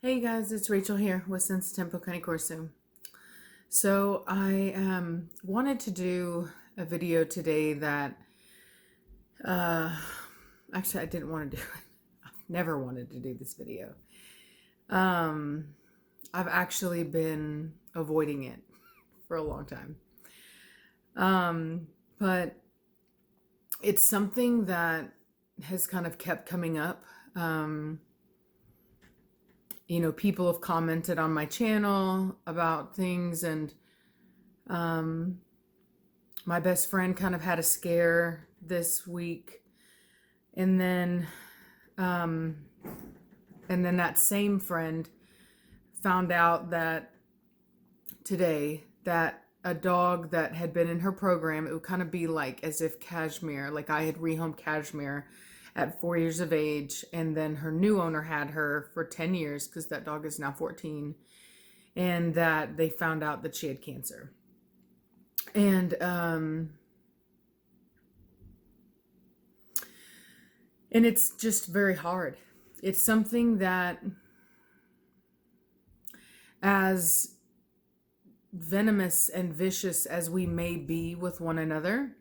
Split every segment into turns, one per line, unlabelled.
Hey guys, it's Rachel here with Sense Tempo Cane Corso. So I wanted to do a video today that uh, actually I didn't want to do it. I've never wanted to do this video. Um, I've actually been avoiding it for a long time. But it's something that has kind of kept coming up. People have commented on my channel about things, and um, my best friend kind of had a scare this week, and then um, that same friend found out that today that a dog that had been in her program, it would kind of be like as if Cashmere, like I had rehomed Cashmere at 4 years of age, and then her new owner had her for 10 years because that dog is now 14, and that they found out that she had cancer. And it's just very hard. It's something that, as venomous and vicious as we may be with one another,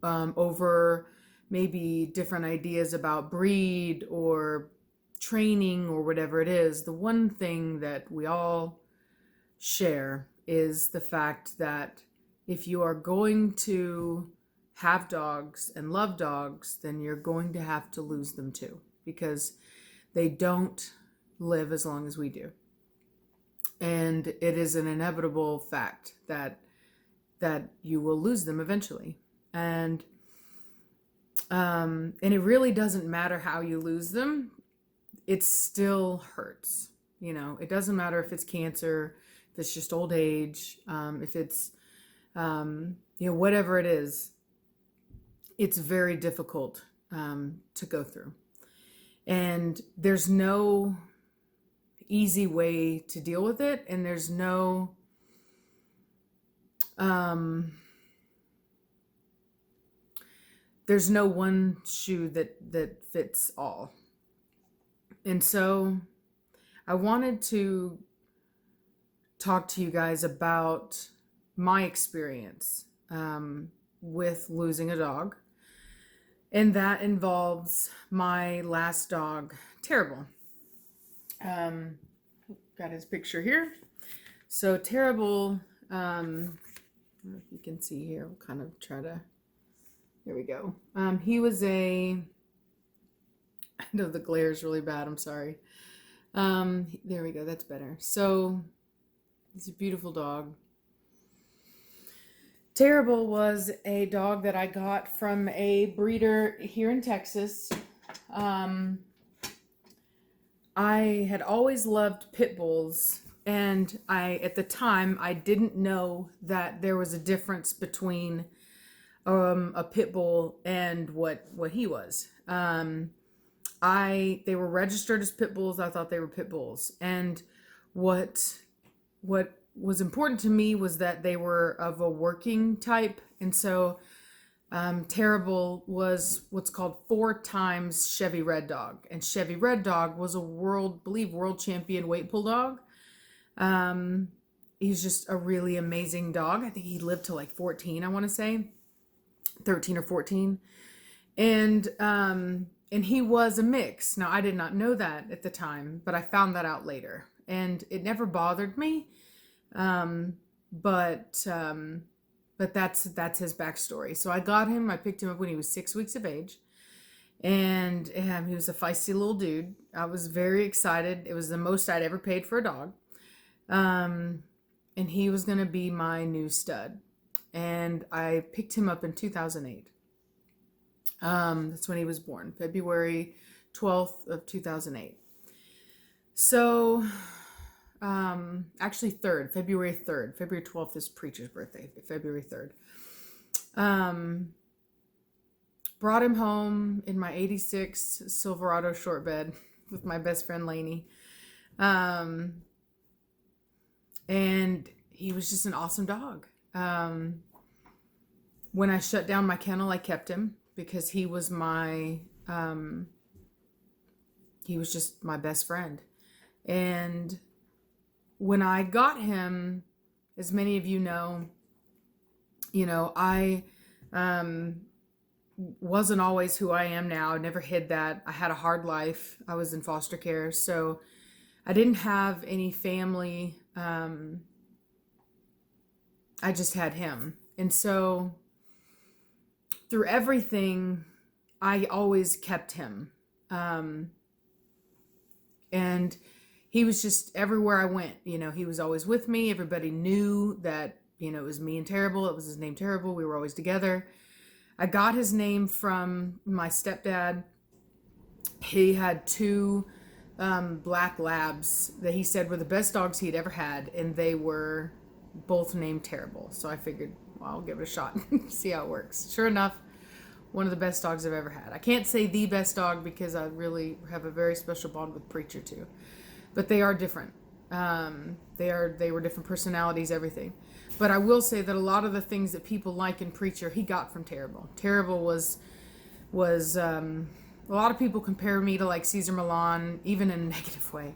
over maybe different ideas about breed or training or whatever it is, the one thing that we all share is the fact that if you are going to have dogs and love dogs, then you're going to have to lose them too, because they don't live as long as we do. And it is an inevitable fact that you will lose them eventually. And it really doesn't matter how you lose them. It still hurts. It doesn't matter if it's cancer, if it's just old age, if it's whatever it is. It's very difficult to go through, and there's no easy way to deal with it, and there's no one shoe that fits all. And so I wanted to talk to you guys about my experience with losing a dog, and that involves my last dog, Terrible. Got his picture here. So Terrible, I don't know if you can see here, we'll kind of try to, there we go. He was I know the glare is really bad, I'm sorry. There we go, that's better. So he's a beautiful dog. Terrible was a dog that I got from a breeder here in Texas. I had always loved pit bulls, and at the time, I didn't know that there was a difference between a pit bull and what he was. They were registered as pit bulls. I thought they were pit bulls, and what was important to me was that they were of a working type, and so Terrible was what's called 4 times Chevy Red Dog, and Chevy Red Dog was a world champion weight pull dog. He's just a really amazing dog. I think he lived to like 14, I want to say 13 or 14, and he was a mix. Now I did not know that at the time, but I found that out later, and it never bothered me. But that's his backstory. So I got him. I picked him up when he was 6 weeks of age, and he was a feisty little dude. I was very excited. It was the most I'd ever paid for a dog, and he was going to be my new stud. And I picked him up in 2008. That's when he was born, February 12th of 2008. So actually 3rd, February 3rd. February 12th is Preacher's birthday, February 3rd. Brought him home in my 86 Silverado short bed with my best friend Lainey. And he was just an awesome dog. When I shut down my kennel, I kept him because he was just my best friend. And when I got him, as many of you know, I wasn't always who I am now. I never hid that. I had a hard life. I was in foster care. So I didn't have any family. I just had him. And so through everything, I always kept him. And he was just everywhere I went. He was always with me. Everybody knew that, it was me and Terrible. It was his name, Terrible. We were always together. I got his name from my stepdad. He had two black labs that he said were the best dogs he'd ever had, and they were both named Terrible. So I figured, well, I'll give it a shot and see how it works. Sure enough, one of the best dogs I've ever had. I can't say the best dog because I really have a very special bond with Preacher too, but they are different. They were different personalities, everything. But I will say that a lot of the things that people like in Preacher, he got from Terrible. Terrible was a lot of people compare me to like Caesar Milan, even in a negative way.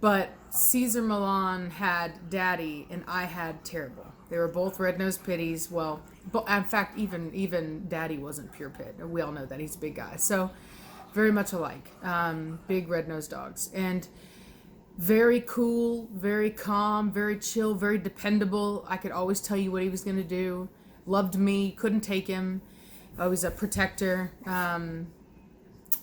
But Caesar Milan had Daddy and I had Terrible. They were both red-nosed pitties. Well, in fact, even Daddy wasn't pure pit. We all know that. He's a big guy. So very much alike. Big red-nosed dogs. And very cool, very calm, very chill, very dependable. I could always tell you what he was going to do. Loved me, couldn't take him. I was a protector. I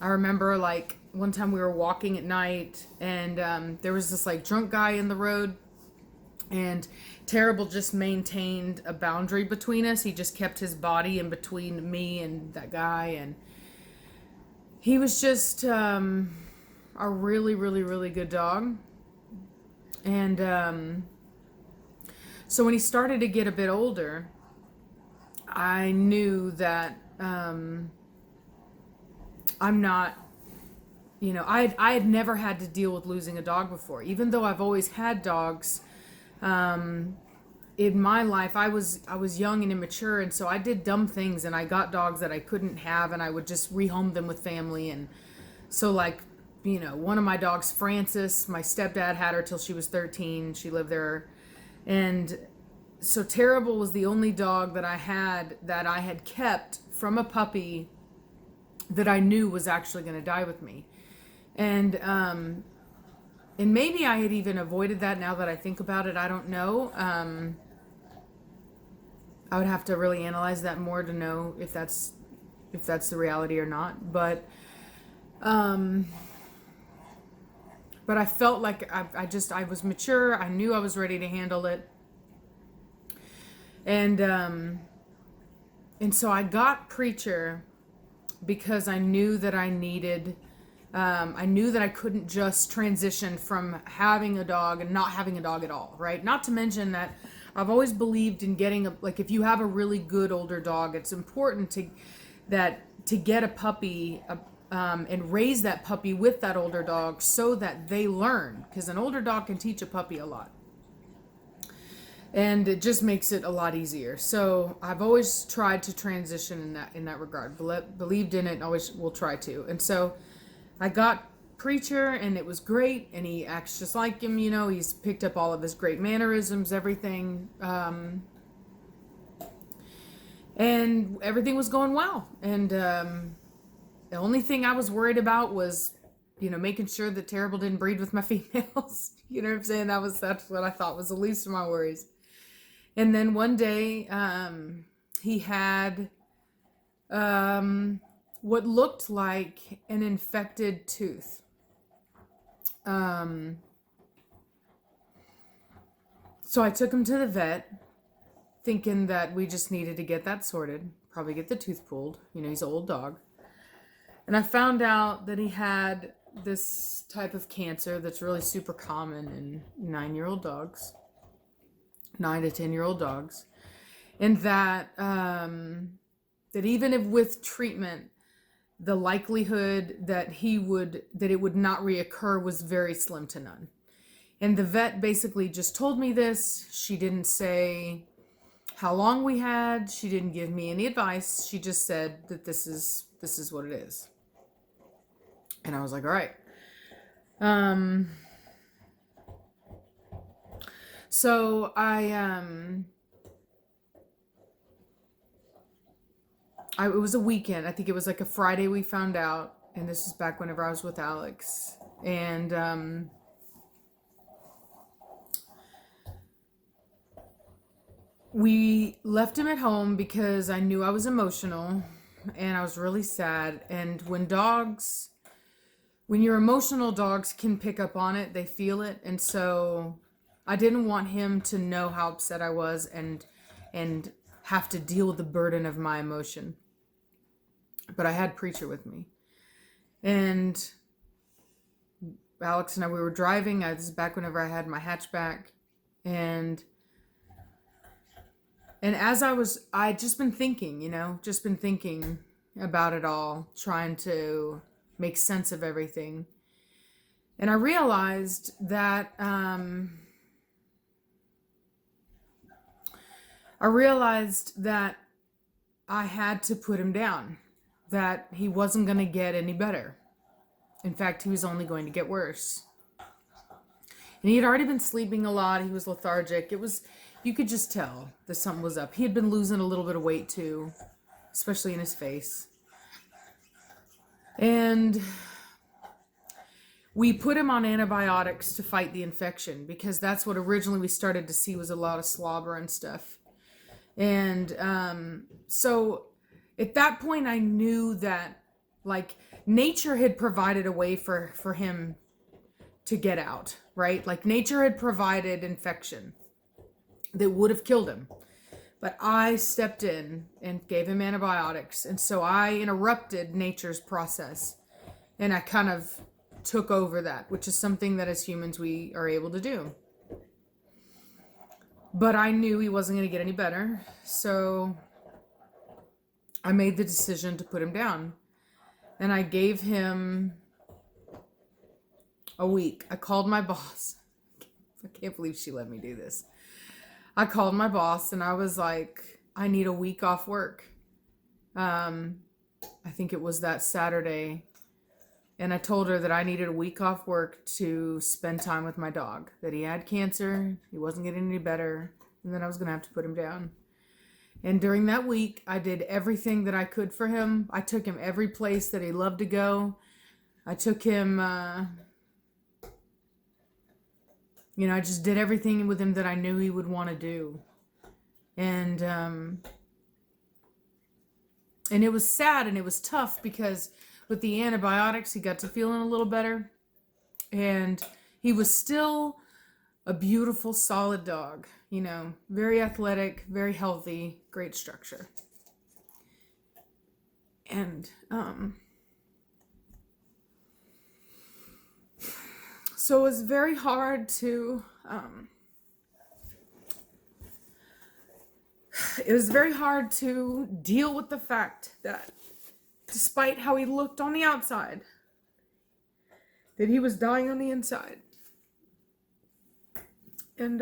remember like one time we were walking at night and there was this like drunk guy in the road, and Terrible just maintained a boundary between us. He just kept his body in between me and that guy, and he was just a really, really, really good dog. And so when he started to get a bit older, I knew that I'm not, I had never had to deal with losing a dog before. Even though I've always had dogs, in my life, I was young and immature, and so I did dumb things, and I got dogs that I couldn't have, and I would just rehome them with family. And so like, one of my dogs, Frances, my stepdad had her till she was 13. She lived there. And so Terrible was the only dog that I had kept from a puppy that I knew was actually going to die with me. And maybe I had even avoided that. Now that I think about it, I don't know. I would have to really analyze that more to know if that's the reality or not. But I felt like I was mature. I knew I was ready to handle it. And so I got Preacher because I knew that I needed, I knew that I couldn't just transition from having a dog and not having a dog at all, right? Not to mention that I've always believed in getting if you have a really good older dog, it's important to get a puppy, and raise that puppy with that older dog so that they learn, because an older dog can teach a puppy a lot. And it just makes it a lot easier. So I've always tried to transition in that regard. Believed in it and always will try to. And so I got Preacher, and it was great, and he acts just like him, he's picked up all of his great mannerisms, everything. And everything was going well. And the only thing I was worried about was, making sure that Terrible didn't breed with my females. You know what I'm saying? That's what I thought was the least of my worries. And then one day, he had what looked like an infected tooth. So I took him to the vet, thinking that we just needed to get that sorted, probably get the tooth pulled. He's an old dog. And I found out that he had this type of cancer that's really super common in 9-year-old dogs, 9 to 10-year-old dogs. And that even if with treatment, the likelihood that it would not reoccur was very slim to none. And the vet basically just told me this. She didn't say how long we had. She didn't give me any advice. She just said that this is what it is. And I was like, all right. So it was a weekend. I think it was like a Friday we found out, and this is back whenever I was with Alex. And we left him at home because I knew I was emotional and I was really sad. And when you're emotional, dogs can pick up on it, they feel it. And so I didn't want him to know how upset I was and have to deal with the burden of my emotion. But I had Preacher with me. And Alex and I, we were driving. This is back whenever I had my hatchback. And as I'd just been thinking, about it all, trying to make sense of everything. And I realized that, I had to put him down, that he wasn't going to get any better. In fact, he was only going to get worse. And he had already been sleeping a lot. He was lethargic. You could just tell that something was up. He had been losing a little bit of weight too, especially in his face. And we put him on antibiotics to fight the infection because that's what originally we started to see was a lot of slobber and stuff. And so at that point I knew that like nature had provided a way for him to get out, right? Like nature had provided infection that would have killed him. But I stepped in and gave him antibiotics. And so I interrupted nature's process. And I kind of took over that, which is something that as humans we are able to do. But I knew he wasn't going to get any better. So I made the decision to put him down. And I gave him a week. I called my boss. I can't believe she let me do this. I called my boss and I was like, I need a week off work. I think it was that Saturday. And I told her that I needed a week off work to spend time with my dog, that he had cancer, he wasn't getting any better, and then I was going to have to put him down. And during that week, I did everything that I could for him. I took him every place that he loved to go. I took him, I just did everything with him that I knew he would want to do. And it was sad and it was tough because with the antibiotics, he got to feeling a little better. And he was still a beautiful, solid dog, very athletic, very healthy, great structure. And so it was very hard to deal with the fact that despite how he looked on the outside, that he was dying on the inside. And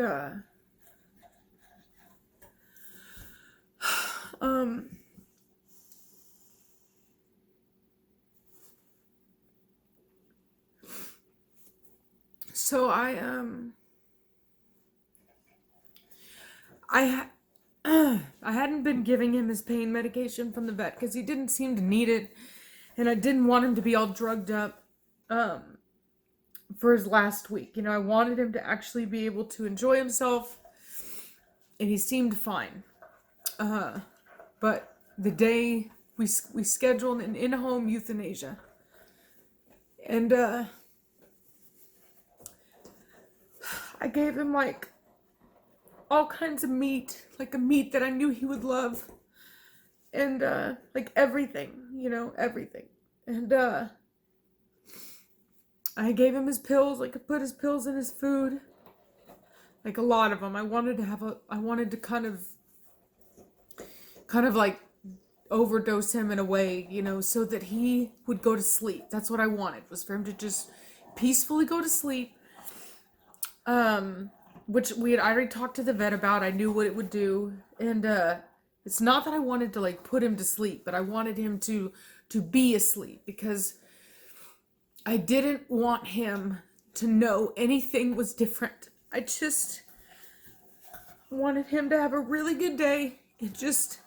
so I hadn't been giving him his pain medication from the vet because he didn't seem to need it, and I didn't want him to be all drugged up for his last week. I wanted him to actually be able to enjoy himself, and he seemed fine. But the day we scheduled an in-home euthanasia, and I gave him like all kinds of meat, like a meat that I knew he would love, and like everything, everything. And I gave him his pills. I could put his pills in his food, like a lot of them. I wanted to kind of like overdose him in a way, so that he would go to sleep. That's what I wanted, was for him to just peacefully go to sleep. Which we had already talked to the vet about. I knew what it would do. And it's not that I wanted to like put him to sleep, but I wanted him to be asleep because I didn't want him to know anything was different. wanted him to have a really good day and just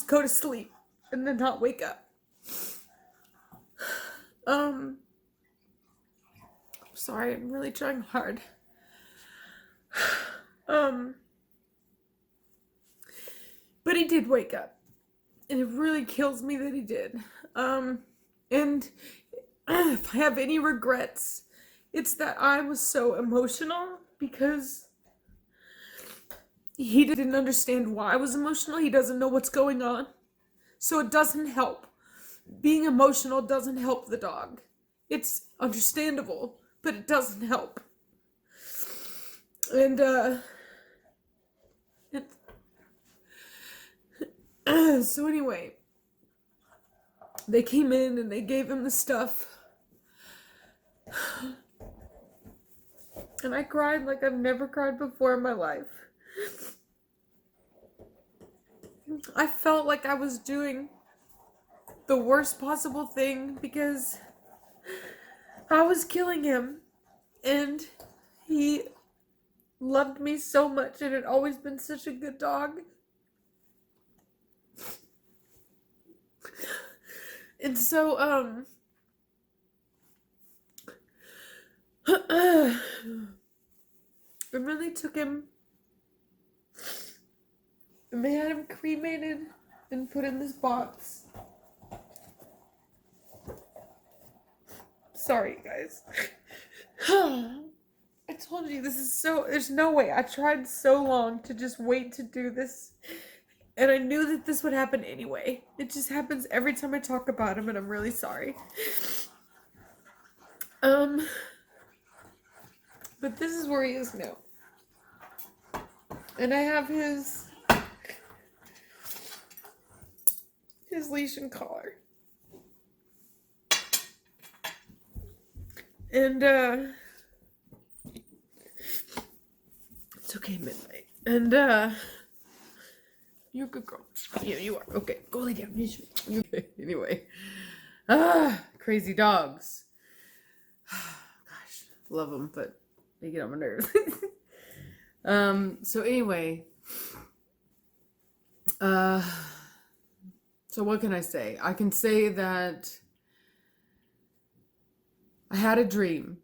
go to sleep and then not wake up. Sorry, I'm really trying hard. But he did wake up. And it really kills me that he did. And if I have any regrets, it's that I was so emotional because he didn't understand why I was emotional. He doesn't know what's going on. So it doesn't help. Being emotional doesn't help the dog. It's understandable, but it doesn't help. And so anyway, they came in and they gave him the stuff. And I cried like I've never cried before in my life. I felt like I was doing the worst possible thing because I was killing him. And he loved me so much and had always been such a good dog. And so, I really took him and they had him cremated and put in this box. Sorry, guys. I told you there's no way. I tried so long to just wait to do this. And I knew that this would happen anyway. It just happens every time I talk about him, and I'm really sorry. But this is where he is now. And I have his leash and collar. And, it's okay, midnight. And, you're a good girl. Yeah, you are. Okay, go lay down. Anyway. Crazy dogs. Gosh, love them, but they get on my nerves. So anyway. So what can I say? I can say that I had a dream.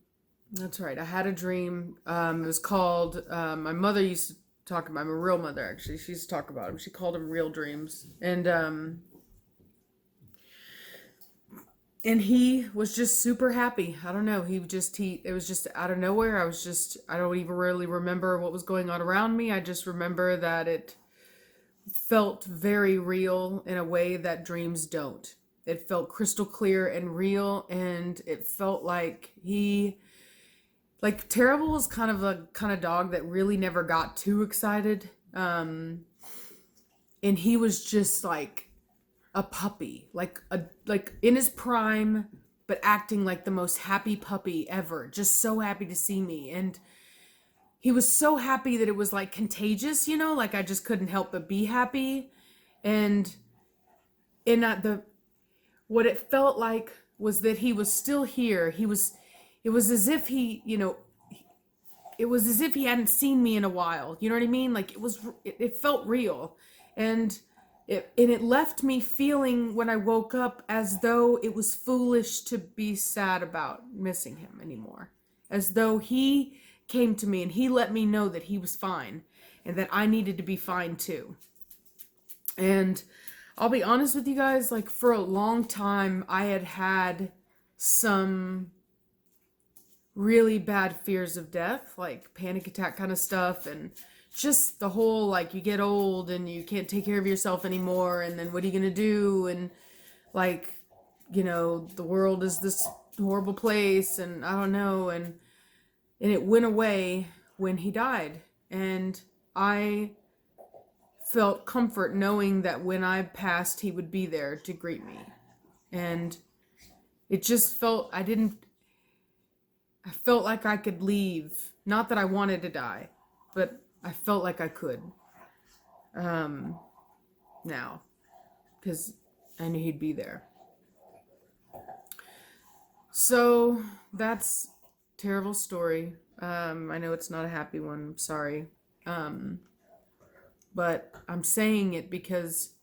That's right. I had a dream. It was called, my mother used to talk about, my real mother actually, she used to talk about him. She called him real dreams. And he was just super happy. I don't know. It was just out of nowhere. I don't even really remember what was going on around me. I just remember that it felt very real in a way that dreams don't. It felt crystal clear and real, and it felt like Terrible was kind of a kind of dog that really never got too excited. And he was just like a puppy, like in his prime, but acting like the most happy puppy ever. Just so happy to see me. And he was so happy that it was like contagious, like I just couldn't help but be happy. And what it felt like was that he was still here. It was as if it was as if he hadn't seen me in a while. You know what I mean? Like it felt real. And it left me feeling when I woke up as though it was foolish to be sad about missing him anymore. As though he came to me and he let me know that he was fine and that I needed to be fine too. And I'll be honest with you guys, like for a long time, I had some really bad fears of death, like panic attack kind of stuff, and just the whole, like, you get old and you can't take care of yourself anymore, and then what are you gonna do? And like, the world is this horrible place, and I don't know, and it went away when he died. And I felt comfort knowing that when I passed, he would be there to greet me. And it just felt, I felt like I could leave. Not that I wanted to die, but I felt like I could. Now, because I knew he'd be there. So that's a terrible story. I know it's not a happy one. I'm sorry. But I'm saying it because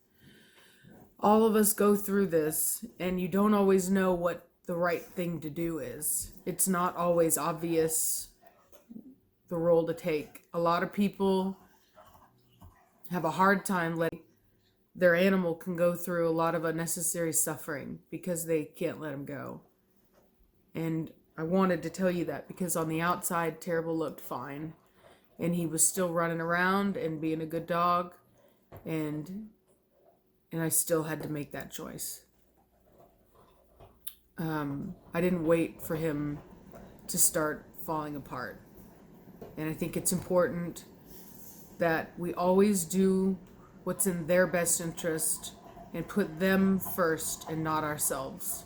all of us go through this, and you don't always know what the right thing to do is. It's not always obvious the role to take. A lot of people have a hard time letting their animal can go through a lot of unnecessary suffering because they can't let him go. And I wanted to tell you that because on the outside, Terrible looked fine. And he was still running around and being a good dog. And I still had to make that choice. I didn't wait for him to start falling apart. And I think it's important that we always do what's in their best interest and put them first and not ourselves.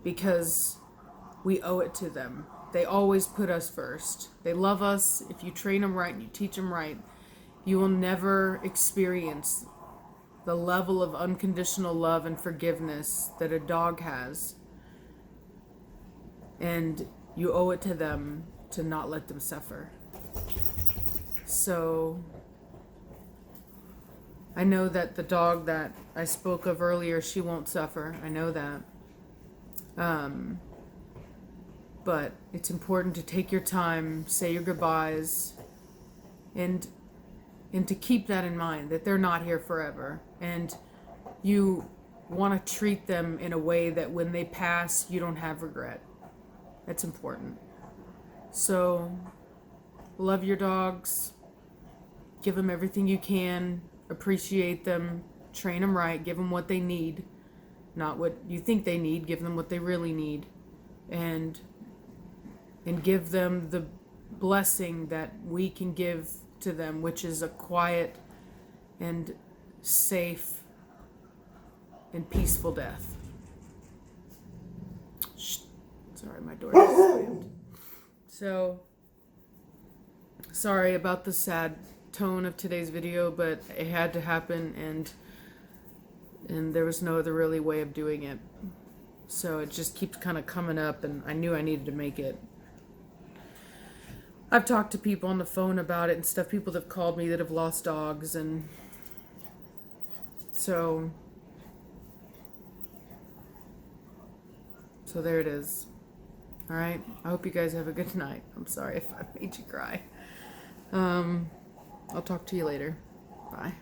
Because we owe it to them. They always put us first. They love us. If you train them right and you teach them right, you will never experience the level of unconditional love and forgiveness that a dog has. And you owe it to them to not let them suffer. So I know that the dog that I spoke of earlier, she won't suffer. I know that. But it's important to take your time, say your goodbyes, and to keep that in mind, that they're not here forever. And you want to treat them in a way that when they pass, you don't have regret. That's important. So, love your dogs. Give them everything you can. Appreciate them. Train them right. Give them what they need. Not what you think they need. Give them what they really need. And give them the blessing that we can give to them, which is a quiet and safe and peaceful death. Shh. Sorry, my door just slammed. So, sorry about the sad tone of today's video, but it had to happen, and there was no other really way of doing it. So it just keeps kind of coming up, and I knew I needed to make it. I've talked to people on the phone about it and stuff, people that have called me that have lost dogs, and so there it is. All right, I hope you guys have a good night. I'm sorry if I made you cry. I'll talk to you later. Bye.